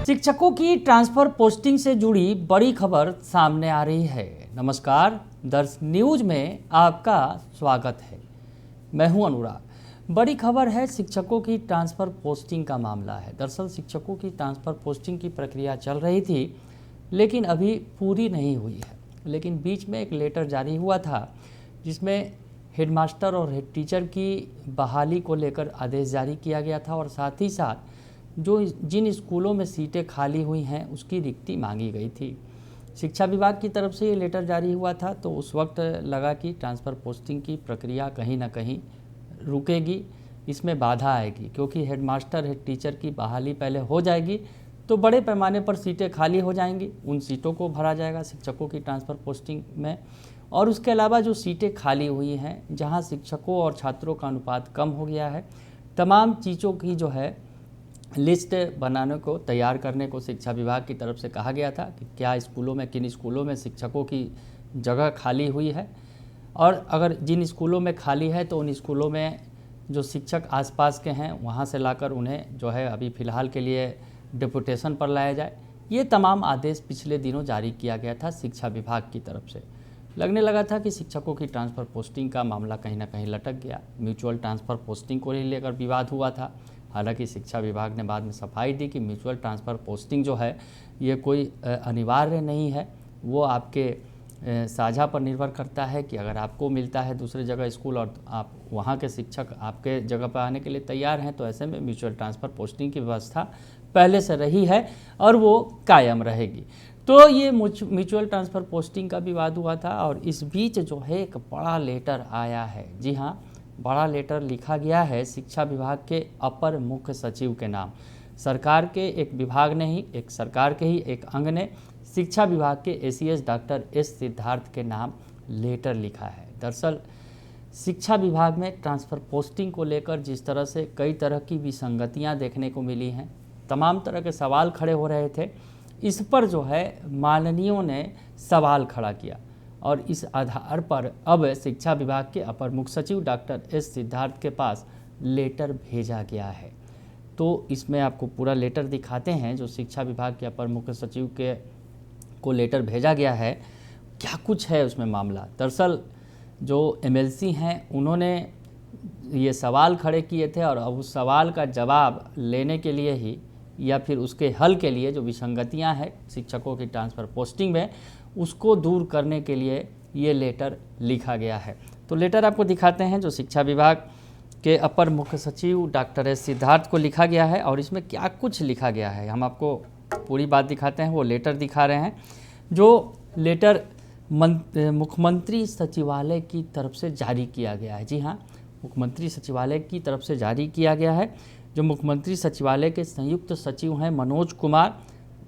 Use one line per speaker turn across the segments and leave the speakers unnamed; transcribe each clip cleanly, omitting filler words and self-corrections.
शिक्षकों की transfer posting से जुड़ी बड़ी खबर सामने आ रही है। नमस्कार, दर्श न्यूज में आपका स्वागत है। मैं हूं अनुराग। बड़ी खबर है, शिक्षकों की ट्रांसफर पोस्टिंग का मामला है। दरअसल शिक्षकों की ट्रांसफर पोस्टिंग की प्रक्रिया चल रही थी, लेकिन अभी पूरी नहीं हुई है। लेकिन बीच में एक लेटर जारी हुआ था जिसमें हेडमास्टर और हेड टीचर की बहाली को लेकर आदेश जारी किया गया था और साथ ही साथ जिन स्कूलों में सीटें खाली हुई हैं उसकी रिक्ति मांगी गई थी। शिक्षा विभाग की तरफ से ये लेटर जारी हुआ था, तो उस वक्त लगा कि ट्रांसफ़र पोस्टिंग की प्रक्रिया कहीं ना कहीं रुकेगी, इसमें बाधा आएगी, क्योंकि हेडमास्टर हेड टीचर की बहाली पहले हो जाएगी तो बड़े पैमाने पर सीटें खाली हो जाएंगी। उन सीटों को भरा जाएगा शिक्षकों की ट्रांसफ़र पोस्टिंग में। और उसके अलावा जो सीटें खाली हुई हैं, जहाँ शिक्षकों और छात्रों का अनुपात कम हो गया है, तमाम चीज़ों की जो है लिस्ट बनाने को, तैयार करने को शिक्षा विभाग की तरफ से कहा गया था कि क्या स्कूलों में, किन स्कूलों में शिक्षकों की जगह खाली हुई है, और अगर जिन स्कूलों में खाली है तो उन स्कूलों में जो शिक्षक आसपास के हैं वहाँ से लाकर उन्हें जो है अभी फ़िलहाल के लिए डिपुटेशन पर लाया जाए। ये तमाम आदेश पिछले दिनों जारी किया गया था शिक्षा विभाग की तरफ से। लगने लगा था कि शिक्षकों की ट्रांसफ़र पोस्टिंग का मामला कहीं ना कहीं लटक गया। म्यूचुअल ट्रांसफ़र पोस्टिंग को लेकर विवाद हुआ था। हालांकि शिक्षा विभाग ने बाद में सफाई दी कि म्यूचुअल ट्रांसफ़र पोस्टिंग जो है ये कोई अनिवार्य नहीं है, वो आपके साझा पर निर्भर करता है कि अगर आपको मिलता है दूसरी जगह स्कूल और आप वहाँ के शिक्षक आपके जगह पर आने के लिए तैयार हैं, तो ऐसे में म्यूचुअल ट्रांसफ़र पोस्टिंग की व्यवस्था पहले से रही है और वो कायम रहेगी। तो ये म्यूचुअल ट्रांसफ़र पोस्टिंग का विवाद हुआ था और इस बीच जो है एक बड़ा लेटर आया है। जी हाँ, बड़ा लेटर लिखा गया है शिक्षा विभाग के अपर मुख्य सचिव के नाम। सरकार के एक विभाग ने ही, एक सरकार के ही एक अंग ने शिक्षा विभाग के एसीएस डॉक्टर एस सिद्धार्थ के नाम लेटर लिखा है। दरअसल शिक्षा विभाग में ट्रांसफ़र पोस्टिंग को लेकर जिस तरह से कई तरह की विसंगतियां देखने को मिली हैं, तमाम तरह के सवाल खड़े हो रहे थे, इस पर जो है माननीयों ने सवाल खड़ा किया और इस आधार पर अब शिक्षा विभाग के अपर मुख्य सचिव डॉक्टर एस सिद्धार्थ के पास लेटर भेजा गया है। तो इसमें आपको पूरा लेटर दिखाते हैं जो शिक्षा विभाग के अपर मुख्य सचिव को लेटर भेजा गया है। क्या कुछ है उसमें मामला। दरअसल जो एमएलसी हैं उन्होंने ये सवाल खड़े किए थे और अब उस सवाल का जवाब लेने के लिए ही या फिर उसके हल के लिए जो विसंगतियां हैं शिक्षकों की ट्रांसफ़र पोस्टिंग में, उसको दूर करने के लिए ये लेटर लिखा गया है। तो लेटर आपको दिखाते हैं जो शिक्षा विभाग के अपर मुख्य सचिव डॉक्टर एस सिद्धार्थ को लिखा गया है और इसमें क्या कुछ लिखा गया है हम आपको पूरी बात दिखाते हैं। वो लेटर दिखा रहे हैं जो लेटर मुख्यमंत्री सचिवालय की तरफ से जारी किया गया है। जी हाँ, मुख्यमंत्री सचिवालय की तरफ से जारी किया गया है। जो मुख्यमंत्री सचिवालय के संयुक्त सचिव हैं मनोज कुमार,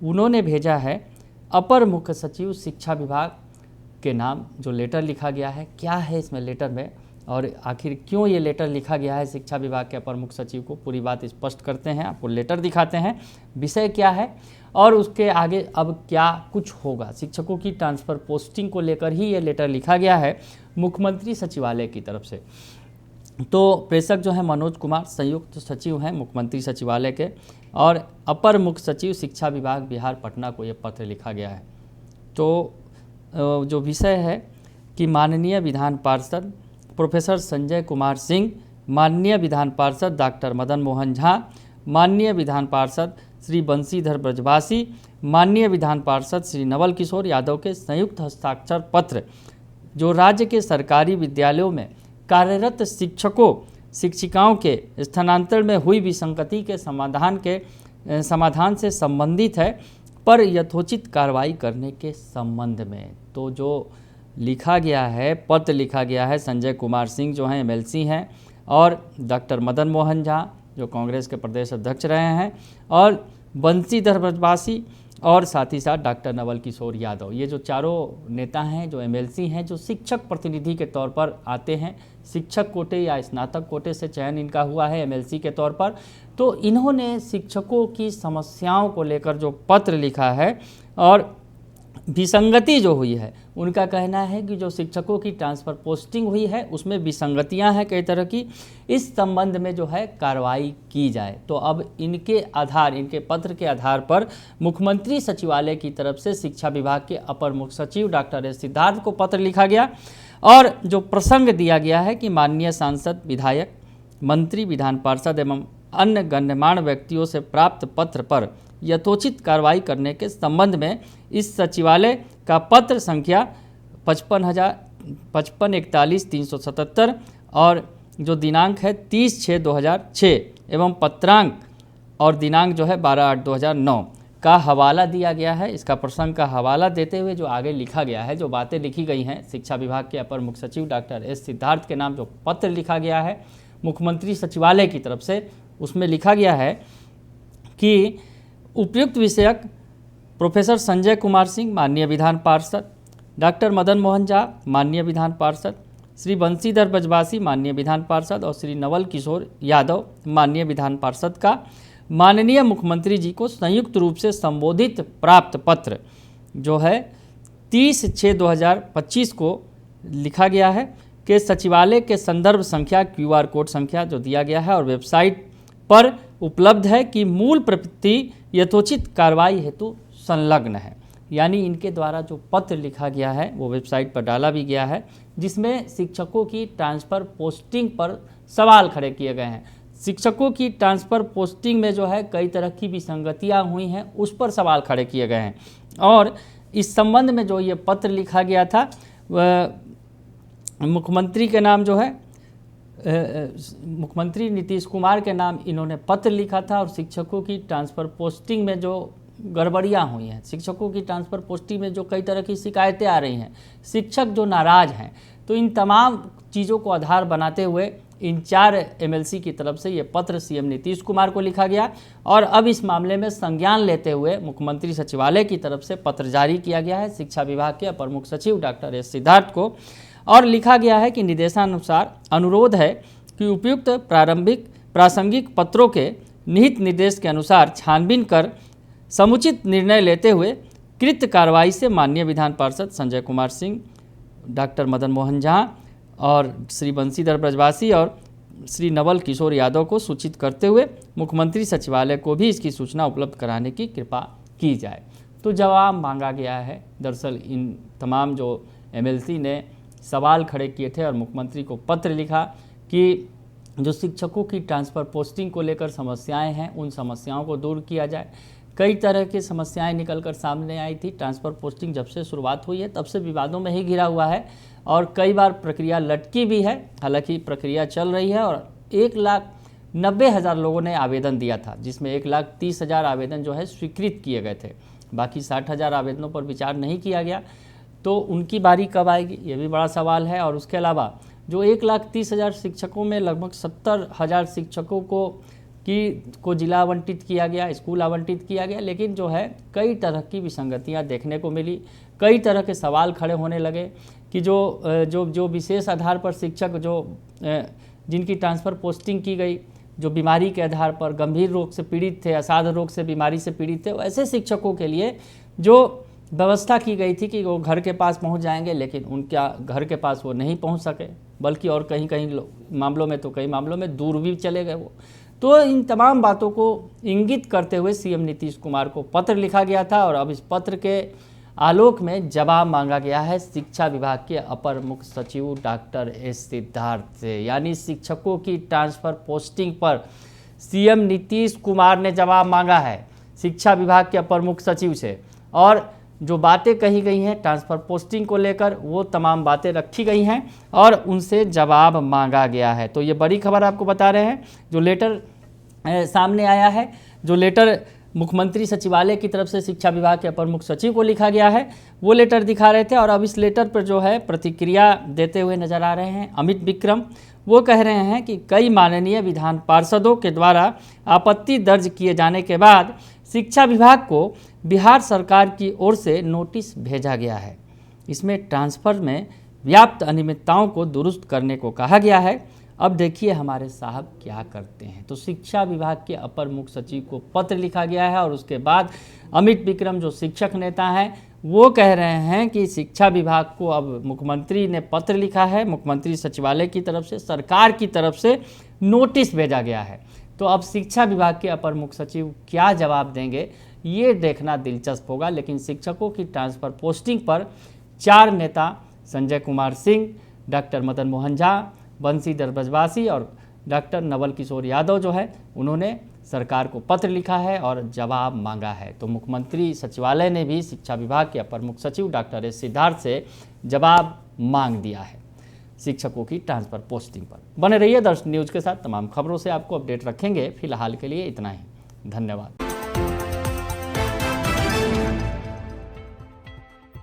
उन्होंने भेजा है अपर मुख्य सचिव शिक्षा विभाग के नाम जो लेटर लिखा गया है। क्या है इसमें लेटर में और आखिर क्यों ये लेटर लिखा गया है शिक्षा विभाग के अपर मुख्य सचिव को, पूरी बात स्पष्ट करते हैं। आपको लेटर दिखाते हैं, विषय क्या है और उसके आगे अब क्या कुछ होगा। शिक्षकों की ट्रांसफ़र पोस्टिंग को लेकर ही ये लेटर लिखा गया है मुख्यमंत्री सचिवालय की तरफ से। तो प्रेषक जो है मनोज कुमार संयुक्त सचिव हैं मुख्यमंत्री सचिवालय के और अपर मुख्य सचिव शिक्षा विभाग बिहार पटना को ये पत्र लिखा गया है। तो जो विषय है कि माननीय विधान पार्षद प्रोफेसर संजय कुमार सिंह, माननीय विधान पार्षद डॉक्टर मदन मोहन झा, माननीय विधान पार्षद श्री बंशीधर ब्रजवासी, माननीय विधान पार्षद श्री नवल किशोर यादव के संयुक्त हस्ताक्षर पत्र जो राज्य के सरकारी विद्यालयों में कार्यरत शिक्षकों शिक्षिकाओं के स्थानांतरण में हुई विसंगति के समाधान से संबंधित है पर यथोचित कार्रवाई करने के संबंध में। तो जो लिखा गया है, पत्र लिखा गया है, संजय कुमार सिंह जो हैं एमएलसी हैं और डॉक्टर मदन मोहन झा जो कांग्रेस के प्रदेश अध्यक्ष रहे हैं और बंशीधर ब्रजवासी और साथ ही साथ डॉक्टर नवल किशोर यादव, ये जो चारों नेता हैं जो एमएलसी हैं, जो शिक्षक प्रतिनिधि के तौर पर आते हैं, शिक्षक कोटे या स्नातक कोटे से चयन इनका हुआ है एमएलसी के तौर पर। तो इन्होंने शिक्षकों की समस्याओं को लेकर जो पत्र लिखा है और विसंगति जो हुई है, उनका कहना है कि जो शिक्षकों की ट्रांसफ़र पोस्टिंग हुई है उसमें विसंगतियां हैं कई तरह की, इस संबंध में जो है कार्रवाई की जाए। तो अब इनके पत्र के आधार पर मुख्यमंत्री सचिवालय की तरफ से शिक्षा विभाग के अपर मुख्य सचिव डॉक्टर एस सिद्धार्थ को पत्र लिखा गया और जो प्रसंग दिया गया है कि माननीय सांसद, विधायक, मंत्री, विधान पार्षद एवं अन्य गण्यमान्य व्यक्तियों से प्राप्त पत्र पर यथोचित कार्रवाई करने के संबंध में इस सचिवालय का पत्र संख्या 5541-377 और जो दिनांक है 30/6/2006 एवं पत्रांक और दिनांक जो है 12/8/2009 का हवाला दिया गया है। इसका प्रसंग का हवाला देते हुए जो आगे लिखा गया है, जो बातें लिखी गई हैं, शिक्षा विभाग के अपर मुख्य सचिव डॉक्टर एस सिद्धार्थ के नाम जो पत्र लिखा गया है मुख्यमंत्री सचिवालय की तरफ से, उसमें लिखा गया है कि उपयुक्त विषयक प्रोफेसर संजय कुमार सिंह माननीय विधान पार्षद, डॉक्टर मदन मोहन झा माननीय विधान पार्षद, श्री बंशीधर ब्रजवासी माननीय विधान पार्षद और श्री नवल किशोर यादव माननीय विधान पार्षद का माननीय मुख्यमंत्री जी को संयुक्त रूप से संबोधित प्राप्त पत्र जो है 30/6/2025 को लिखा गया है कि सचिवालय के संदर्भ संख्या QR कोड संख्या जो दिया गया है और वेबसाइट पर उपलब्ध है कि मूल प्रति यथोचित कार्रवाई हेतु संलग्न है। यानी इनके द्वारा जो पत्र लिखा गया है वो वेबसाइट पर डाला भी गया है, जिसमें शिक्षकों की ट्रांसफ़र पोस्टिंग पर सवाल खड़े किए गए हैं। शिक्षकों की ट्रांसफ़र पोस्टिंग में जो है कई तरह की विसंगतियां हुई हैं, उस पर सवाल खड़े किए गए हैं और इस संबंध में जो ये पत्र लिखा गया था मुख्यमंत्री के नाम जो है मुख्यमंत्री नीतीश कुमार के नाम इन्होंने पत्र लिखा था और शिक्षकों की ट्रांसफ़र पोस्टिंग में जो गड़बड़ियां हुई हैं, शिक्षकों की ट्रांसफ़र पोस्टिंग में जो कई तरह की शिकायतें आ रही हैं, शिक्षक जो नाराज़ हैं, तो इन तमाम चीज़ों को आधार बनाते हुए इन 4 MLC की तरफ से ये पत्र CM नीतीश कुमार को लिखा गया और अब इस मामले में संज्ञान लेते हुए मुख्यमंत्री सचिवालय की तरफ से पत्र जारी किया गया है शिक्षा विभाग के अपर मुख्य सचिव डॉक्टर एस सिद्धार्थ को और लिखा गया है कि निर्देशानुसार अनुरोध है कि उपयुक्त प्रासंगिक पत्रों के निहित निर्देश के अनुसार छानबीन कर समुचित निर्णय लेते हुए कृत कार्रवाई से माननीय विधान पार्षद संजय कुमार सिंह, डॉक्टर मदन मोहन झा और श्री बंशीधर ब्रजवासी और श्री नवल किशोर यादव को सूचित करते हुए मुख्यमंत्री सचिवालय को भी इसकी सूचना उपलब्ध कराने की कृपा की जाए। तो जवाब मांगा गया है। दरअसल इन तमाम जो MLC ने सवाल खड़े किए थे और मुख्यमंत्री को पत्र लिखा कि जो शिक्षकों की ट्रांसफ़र पोस्टिंग को लेकर समस्याएं हैं, उन समस्याओं को दूर किया जाए। कई तरह की समस्याएं निकलकर सामने आई थी। ट्रांसफ़र पोस्टिंग जब से शुरुआत हुई है तब से विवादों में ही घिरा हुआ है और कई बार प्रक्रिया लटकी भी है। हालांकि प्रक्रिया चल रही है और 1,90,000 लोगों ने आवेदन दिया था, जिसमें 1,30,000 आवेदन जो है स्वीकृत किए गए थे। बाकी 60,000 आवेदनों पर विचार नहीं किया गया, तो उनकी बारी कब आएगी ये भी बड़ा सवाल है। और उसके अलावा जो 1,30,000 शिक्षकों में लगभग 70,000 शिक्षकों को जिला आवंटित किया गया, स्कूल आवंटित किया गया, लेकिन जो है कई तरह की विसंगतियां देखने को मिली। कई तरह के सवाल खड़े होने लगे कि जो विशेष आधार पर शिक्षक जिनकी ट्रांसफ़र पोस्टिंग की गई, जो बीमारी के आधार पर गंभीर रोग से पीड़ित थे, असाध्य रोग से बीमारी से पीड़ित थे, ऐसे शिक्षकों के लिए जो व्यवस्था की गई थी कि वो घर के पास पहुंच जाएंगे, लेकिन उनका घर के पास वो नहीं पहुंच सके, बल्कि और कहीं मामलों में तो कई मामलों में दूर भी चले गए वो। तो इन तमाम बातों को इंगित करते हुए CM नीतीश कुमार को पत्र लिखा गया था और अब इस पत्र के आलोक में जवाब मांगा गया है शिक्षा विभाग के अपर मुख्य सचिव डॉक्टर एस सिद्धार्थ से। यानी शिक्षकों की ट्रांसफ़र पोस्टिंग पर CM नीतीश कुमार ने जवाब मांगा है शिक्षा विभाग के अपर मुख्य सचिव से और जो बातें कही गई हैं ट्रांसफ़र पोस्टिंग को लेकर वो तमाम बातें रखी गई हैं और उनसे जवाब मांगा गया है। तो ये बड़ी खबर आपको बता रहे हैं। जो लेटर सामने आया है, जो लेटर मुख्यमंत्री सचिवालय की तरफ से शिक्षा विभाग के अपर मुख्य सचिव को लिखा गया है, वो लेटर दिखा रहे थे और अब इस लेटर पर जो है प्रतिक्रिया देते हुए नजर आ रहे हैं अमित विक्रम। वो कह रहे हैं कि कई माननीय विधान पार्षदों के द्वारा आपत्ति दर्ज किए जाने के बाद शिक्षा विभाग को बिहार सरकार की ओर से नोटिस भेजा गया है। इसमें ट्रांसफ़र में व्याप्त अनियमितताओं को दुरुस्त करने को कहा गया है। अब देखिए हमारे साहब क्या करते हैं। तो शिक्षा विभाग के अपर मुख्य सचिव को पत्र लिखा गया है और उसके बाद अमित विक्रम जो शिक्षक नेता हैं वो कह रहे हैं कि शिक्षा विभाग को अब मुख्यमंत्री ने पत्र लिखा है, मुख्यमंत्री सचिवालय की तरफ से, सरकार की तरफ से नोटिस भेजा गया है। तो अब शिक्षा विभाग के अपर मुख्य सचिव क्या जवाब देंगे ये देखना दिलचस्प होगा। लेकिन शिक्षकों की ट्रांसफ़र पोस्टिंग पर 4 नेता संजय कुमार सिंह, डॉक्टर मदन मोहन झा, बंशीधर ब्रजवासी और डॉक्टर नवल किशोर यादव जो है उन्होंने सरकार को पत्र लिखा है और जवाब मांगा है। तो मुख्यमंत्री सचिवालय ने भी शिक्षा विभाग के अपर मुख्य सचिव डॉक्टर एस सिद्धार्थ से जवाब मांग दिया है शिक्षकों की ट्रांसफ़र पोस्टिंग पर। बने रहिए दर्शन न्यूज़ के साथ, तमाम खबरों से आपको अपडेट रखेंगे। फिलहाल के लिए इतना ही, धन्यवाद।